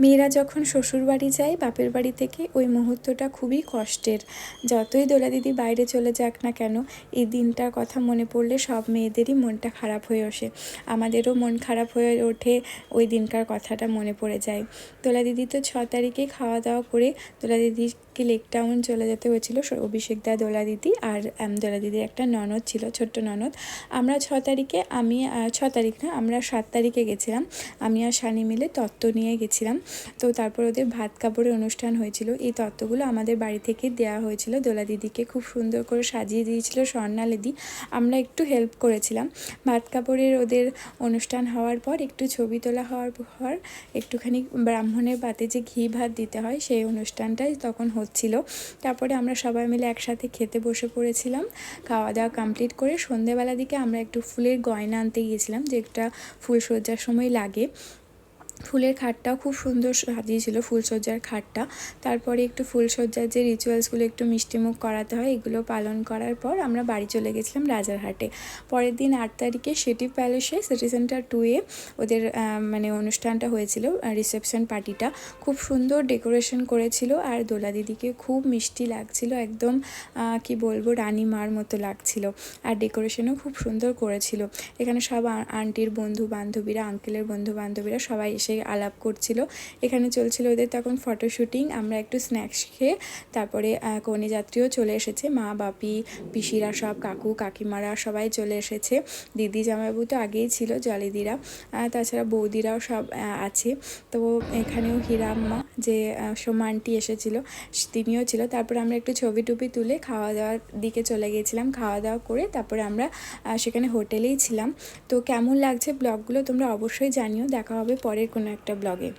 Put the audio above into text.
মেয়েরা যখন শ্বশুরবাড়ি যায় বাপের বাড়ি থেকে, ওই মুহূর্তটা খুবই কষ্টের। যতই দোলা দিদি বাইরে চলে যাক না কেন, এই দিনটার কথা মনে পড়লে সব মেয়েদেরই মনটা খারাপ হয়ে ওঠে। আমাদেরও মন খারাপ হয়ে ওঠে, ওই দিনকার কথাটা মনে পড়ে যায়। দোলা দিদি তো 6 তারিখে খাওয়া দাওয়া করে দোলা দিদিকে লেক টাউন চলে যেতে হয়েছিল। অভিষেক দা, দোলা দিদি আর দোলা দিদির একটা ননদ ছিল, ছোট্ট ননদ। আমরা 6 তারিখে, 6 তারিখ না, আমরা 7 তারিখে গেছিলাম। আমি আর শানি মিলে তত্ত্ব নিয়ে গেছিলাম। তো তারপর ওদের ভাত কাপড়ের অনুষ্ঠান হয়েছিল। এই তত্ত্বগুলো আমাদের বাড়ি থেকে দেওয়া হয়েছিল। দোলা দিদিকে খুব সুন্দর করে সাজিয়ে দিয়েছিল স্বর্ণালিদি। আমরা একটু হেল্প করেছিলাম। ভাত কাপড়ের ওদের অনুষ্ঠান হওয়ার পর একটু ছবি তোলা হওয়ার পর একটুখানি ব্রাহ্মণের পাতে যে ঘি ভাত দিতে হয়, সেই অনুষ্ঠানটাই তখন হচ্ছিল। তারপরে আমরা সবাই মিলে একসাথে খেতে বসে পড়েছিলাম। খাওয়া দাওয়া কমপ্লিট করে সন্ধ্যেবেলার দিকে আমরা একটু ফুলের গয়না আনতে গিয়েছিলাম, যেটা ফুলসজ্জার সময় লাগে। ফুলের খাটটাও খুব সুন্দর সাজিয়েছিল, ফুলসজ্জার খাটটা। তারপরে একটু ফুলসজ্জার যে রিচুয়ালসগুলো, একটু মিষ্টিমুখ করাতে হয়, এগুলো পালন করার পর আমরা বাড়ি চলে গেছিলাম রাজারহাটে। পরের দিন 8 তারিখে সিটি প্যালেসে, সিটি সেন্টার 2-এ ওদের মানে অনুষ্ঠানটা হয়েছিল, রিসেপশন পার্টিটা। খুব সুন্দর ডেকোরেশন করেছিল, আর দোলা দিদিকে খুব মিষ্টি লাগছিল, একদম কি বলবো, রানী মার মতো লাগছিল। আর ডেকোরেশনও খুব সুন্দর করেছিল। এখানে সব আন্টির বন্ধু বান্ধবীরা, আঙ্কেলের বন্ধু বান্ধবীরা সবাই এসে আলাপ করছিল। এখানে চলছিল ওদের তখন ফটো শুটিং। আমরা একটু স্ন্যাক্স খেয়ে তারপরে কনেযাত্রীও চলে এসেছে, মা বাপি পিসিরা সব, কাকু কাকিমারা সবাই চলে এসেছে। দিদি জামাইবাবু তো আগেই ছিল, জলিদিরা, তাছাড়া বৌদিরাও সব আছে। তো এখানেও হীরাম্মা, যে সোমা আন্টি এসেছিলো, তিনিও ছিল। তারপরে আমরা একটু ছবি টুপি তুলে খাওয়া দাওয়ার দিকে চলে গিয়েছিলাম। খাওয়া দাওয়া করে তারপরে আমরা সেখানে হোটেলেই ছিলাম। তো কেমন লাগছে ব্লগগুলো তোমরা অবশ্যই জানিও। দেখা হবে পরের কোনো একটা ব্লগে।